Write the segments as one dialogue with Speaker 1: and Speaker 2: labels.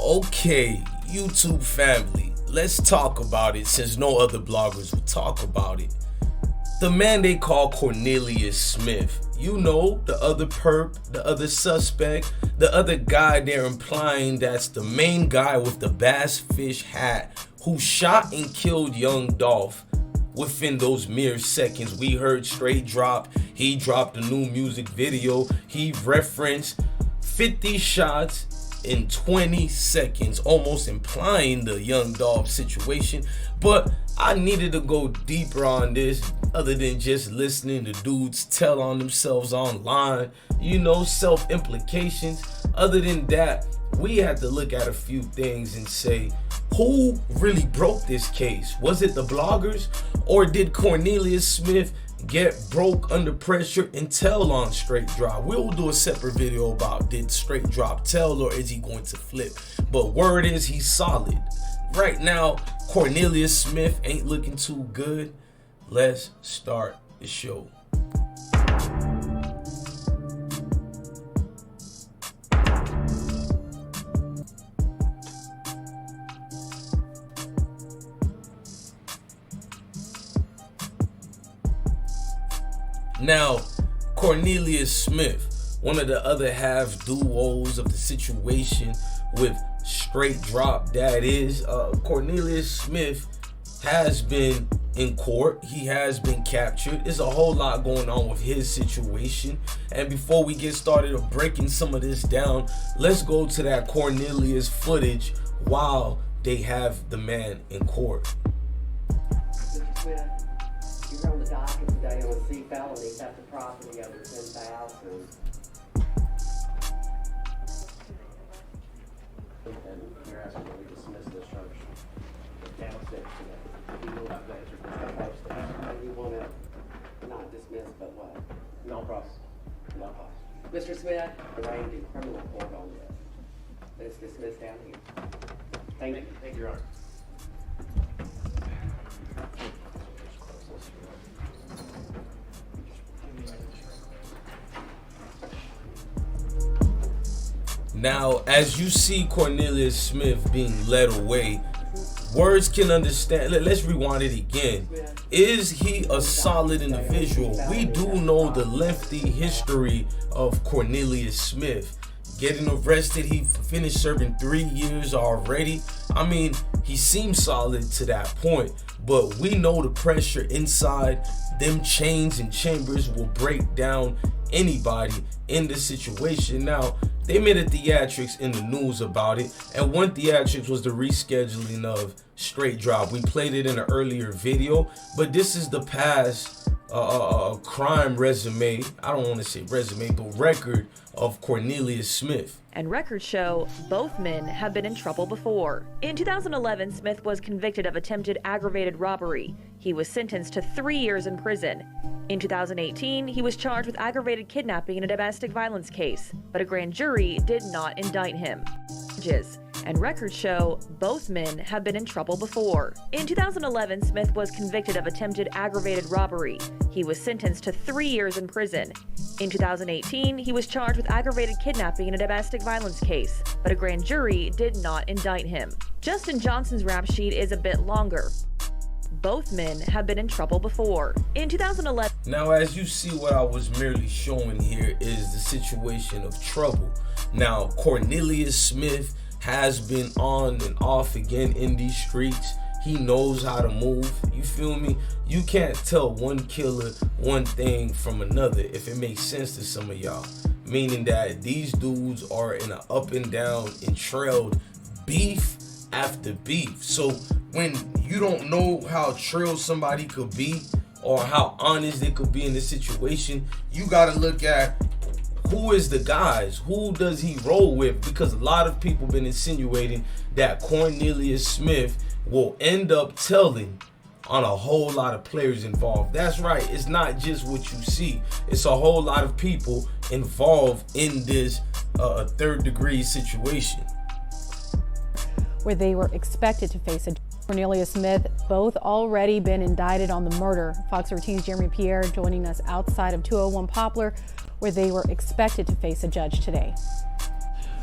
Speaker 1: Okay, YouTube family, let's talk about it since no other bloggers will talk about it. The man they call Cornelius Smith, you know, the other perp, the other suspect, the other guy they're implying that's the main guy with the bass fish hat who shot and killed young Dolph. Within those mere seconds, we heard straight drop. He dropped a new music video. He referenced 50 shots in 20 seconds, almost implying the young Dolph situation. But I needed to go deeper on this other than just listening to dudes tell on themselves online, you know, self-implications. Other than that, we had to look at a few things and say, who really broke this case? Was it the bloggers, or did Cornelius Smith get broke under pressure and tell on straight drop? We'll do a separate video about did straight drop tell or is he going to flip, but word is he's solid. Right now, Cornelius Smith ain't looking too good. Let's start the show. Now, Cornelius Smith, one of the other half duos of the situation with straight drop, that is, Cornelius Smith has been in court. He has been captured. There's a whole lot going on with his situation. And before we get started of breaking some of this down, let's go to that Cornelius footage while they have the man in court.
Speaker 2: Mr. Smith, you're on the docket today on a C felony, theft of property over $10,000. And you're asking that we dismiss this charge downstairs today. You will not answer this upstairs. And you want to not dismiss, but what?
Speaker 3: No process.
Speaker 2: No process. Mr. Smith, arraigned in criminal court on this. It's dismissed down here. Thank you.
Speaker 3: Thank you, Your Honor.
Speaker 1: Now, as you see Cornelius Smith being led away, words can understand. Let's rewind it again. Is he a solid individual? We do know the lengthy history of Cornelius Smith. Getting arrested, he finished serving 3 years already. I mean, he seems solid to that point, but we know the pressure inside them chains and chambers will break down anybody in this situation. Now, they made a theatrics in the news about it, and one theatrics was the rescheduling of straight drop. We played it in an earlier video, but this is the past crime resume. I don't want to say resume, but record of Cornelius Smith.
Speaker 4: And records show both men have been in trouble before. In 2011, Smith was convicted of attempted aggravated robbery. He was sentenced to 3 years in prison. In 2018, he was charged with aggravated kidnapping in a domestic violence case, but a grand jury did not indict him. And records show both men have been in trouble before. In 2011, Smith was convicted of attempted aggravated robbery. He was sentenced to 3 years in prison. In 2018, he was charged with aggravated kidnapping in a domestic violence case, but a grand jury did not indict him. Justin Johnson's rap sheet is a bit longer. Both men have been in trouble before. In 2011...
Speaker 1: Now, as you see, what I was merely showing here is the situation of trouble. Now, Cornelius Smith has been on and off again in these streets. He knows how to move. You feel me? You can't tell one killer one thing from another, if it makes sense to some of y'all. Meaning that these dudes are in an up and down and trailed beef after beef. So when you don't know how trailed somebody could be or how honest they could be in the situation, you gotta look at who is the guys, who does he roll with, because a lot of people been insinuating that Cornelius Smith will end up telling on a whole lot of players involved. That's right, it's not just what you see, it's a whole lot of people involved in this third degree situation.
Speaker 5: Where they were expected to face a Cornelius Smith, both already been indicted on the murder. Fox 13's Jeremy Pierre joining us outside of 201 Poplar, where they were expected to face a judge today.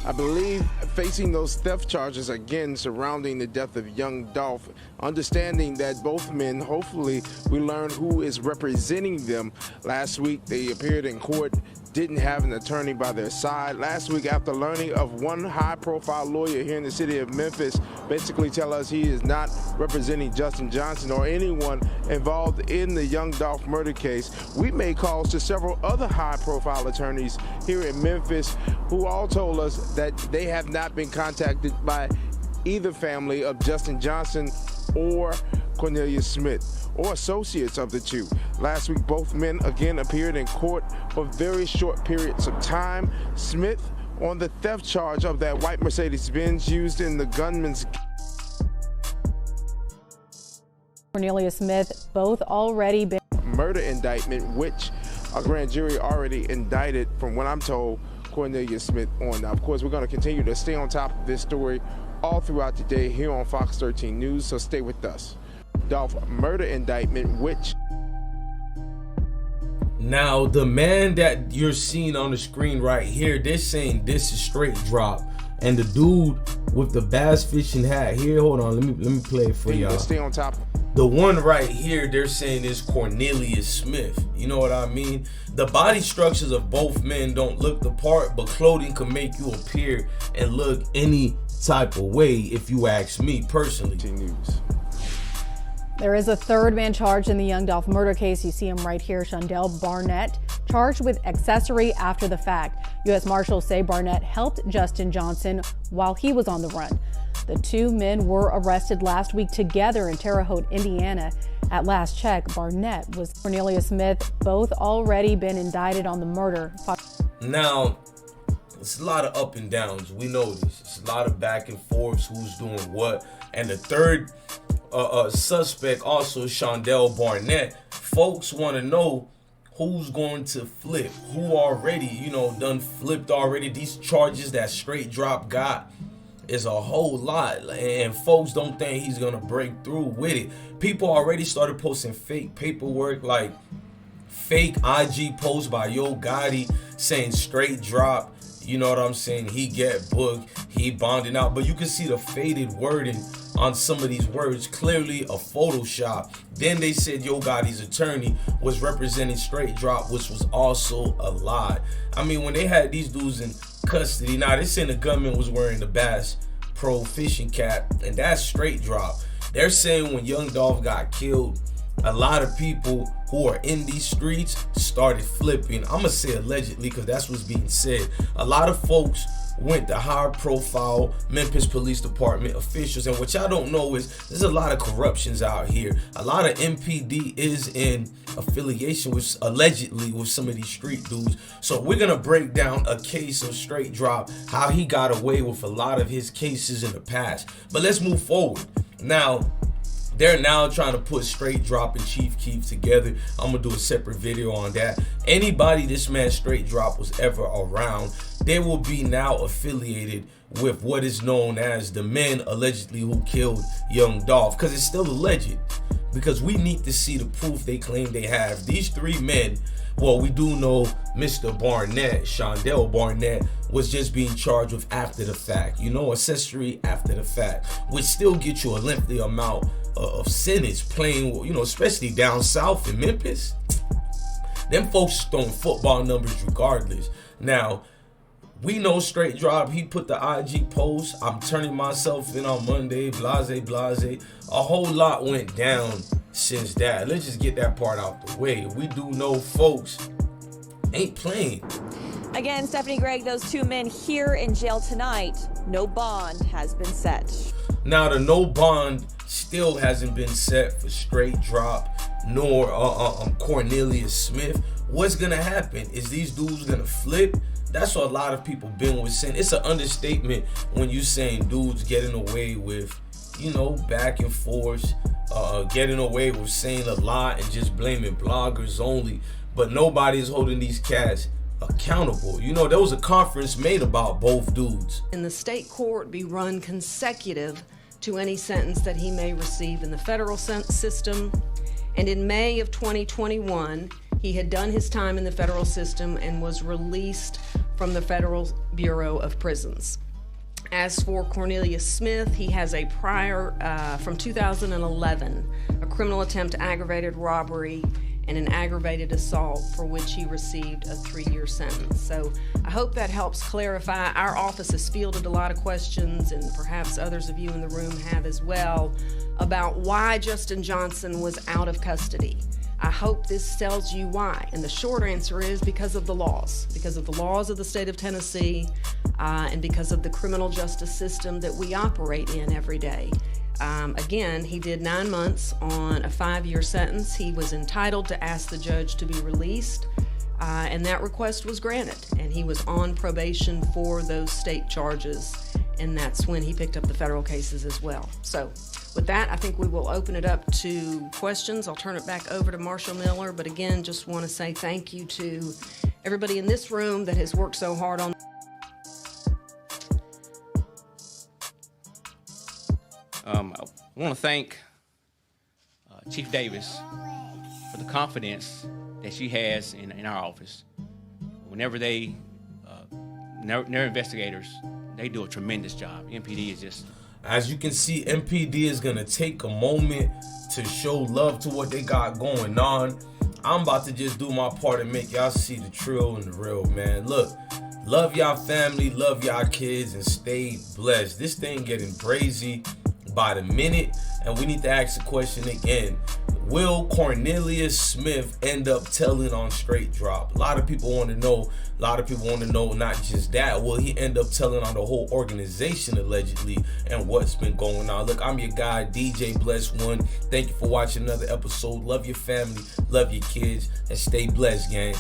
Speaker 3: I believe, facing those theft charges again surrounding the death of young Dolph. Understanding that both men, hopefully, we learn who is representing them. Last week, they appeared in court, didn't have an attorney by their side. Last week, after learning of one high-profile lawyer here in the city of Memphis basically tell us he is not representing Justin Johnson or anyone involved in the young Dolph murder case, we made calls to several other high-profile attorneys here in Memphis who all told us that they have not been contacted by either family of Justin Johnson or Cornelius Smith, or associates of the two. Last week, both men again appeared in court for very short periods of time. Smith on the theft charge of that white Mercedes-Benz used in the gunman's
Speaker 5: Cornelius Smith, both already been
Speaker 3: murder indictment, which a grand jury already indicted, from what I'm told, Cornelius Smith on. Now, of course, we're going to continue to stay on top of this story all throughout the day here on Fox 13 News, so stay with us. Dolph murder indictment, which
Speaker 1: now the man that you're seeing on the screen right here, they're saying this is straight drop, and the dude with the bass fishing hat here, hold on, let me play it for y'all.
Speaker 3: Stay on top.
Speaker 1: The one right here, they're saying is Cornelius Smith. You know what I mean? The body structures of both men don't look the part, but clothing can make you appear and look any type of way, if you ask me personally.
Speaker 3: News.
Speaker 5: There is a third man charged in the young Dolph murder case. You see him right here, Shondell Barnett, charged with accessory after the fact. U.S. Marshals say Barnett helped Justin Johnson while he was on the run. The two men were arrested last week together in Terre Haute, Indiana. At last check, Barnett was Cornelius Smith, both already been indicted on the murder.
Speaker 1: Now, it's a lot of up and downs. We know this. It's a lot of back and forths, who's doing what. And the third suspect, also Shondell Barnett, folks want to know who's going to flip, who already, done flipped already. These charges that Straight Drop got is a whole lot, and folks don't think he's gonna break through with it. People already started posting fake paperwork, like fake IG posts by Yo Gotti saying Straight Drop, you know what I'm saying, he get booked, he bonding out, but you can see the faded wording on some of these words, clearly a Photoshop. Then they said Yo Gotti's attorney was representing Straight Drop, which was also a lie. I mean, when they had these dudes in custody, now they saying the gunman was wearing the Bass Pro fishing cap, and that's Straight Drop. They're saying when young Dolph got killed, a lot of people who are in these streets started flipping. I'm gonna say allegedly, because that's what's being said. A lot of folks went to high profile Memphis Police Department officials, and what y'all don't know is there's a lot of corruptions out here. A lot of MPD is in affiliation with, allegedly, with some of these street dudes. So we're gonna break down a case of Straight Drop, how he got away with a lot of his cases in the past. But let's move forward. Now, they're now trying to put Straight Drop and Chief Keef together. I'm gonna do a separate video on that. Anybody this man Straight Drop was ever around, they will be now affiliated with what is known as the men allegedly who killed young Dolph, because it's still alleged, because we need to see the proof they claim they have. These three men, well, we do know Mr. Barnett, Shondell Barnett, was just being charged with after the fact, accessory after the fact, which still gets you a lengthy amount of sentence playing, especially down south in Memphis. Them folks throwing football numbers regardless. Now, we know Straight Drop, he put the IG post, I'm turning myself in on Monday, blase, blase. A whole lot went down since that. Let's just get that part out the way. We do know folks ain't playing.
Speaker 4: Again, Stephanie Gregg, those two men here in jail tonight. No bond has been set.
Speaker 1: Now, the no bond still hasn't been set for Straight Drop nor Cornelius Smith. What's gonna happen? Is these dudes gonna flip? That's what a lot of people been with saying. It's an understatement when you saying dudes getting away with, back and forth, getting away with saying a lot and just blaming bloggers only. But nobody's holding these cats accountable. There was a conference made about both dudes.
Speaker 6: In the state court be run consecutive to any sentence that he may receive in the federal system. And in May of 2021, he had done his time in the federal system and was released from the Federal Bureau of Prisons. As for Cornelius Smith, he has a prior from 2011, a criminal attempt aggravated robbery and an aggravated assault for which he received a 3-year sentence. So I hope that helps clarify. Our office has fielded a lot of questions, and perhaps others of you in the room have as well, about why Justin Johnson was out of custody. I hope this tells you why. And the short answer is because of the laws of the state of Tennessee, and because of the criminal justice system that we operate in every day. Again, he did 9 months on a 5-year sentence. He was entitled to ask the judge to be released, and that request was granted. And he was on probation for those state charges, and that's when he picked up the federal cases as well. So with that, I think we will open it up to questions. I'll turn it back over to Marshall Miller, but again, just want to say thank you to everybody in this room that has worked so hard on.
Speaker 7: I want to thank Chief Davis for the confidence that she has in our office. Whenever their investigators, they do a tremendous job. MPD is just...
Speaker 1: As you can see, MPD is going to take a moment to show love to what they got going on. I'm about to just do my part and make y'all see the trill and the real, man. Look, love y'all family, love y'all kids, and stay blessed. This thing getting crazy by the minute, and we need to ask the question again. Will Cornelius Smith end up telling on straight drop? A lot of people want to know. A lot of people want to know not just that. Will he end up telling on the whole organization allegedly and what's been going on? Look, I'm your guy, DJ Bless One. Thank you for watching another episode. Love your family, love your kids, and stay blessed, gang.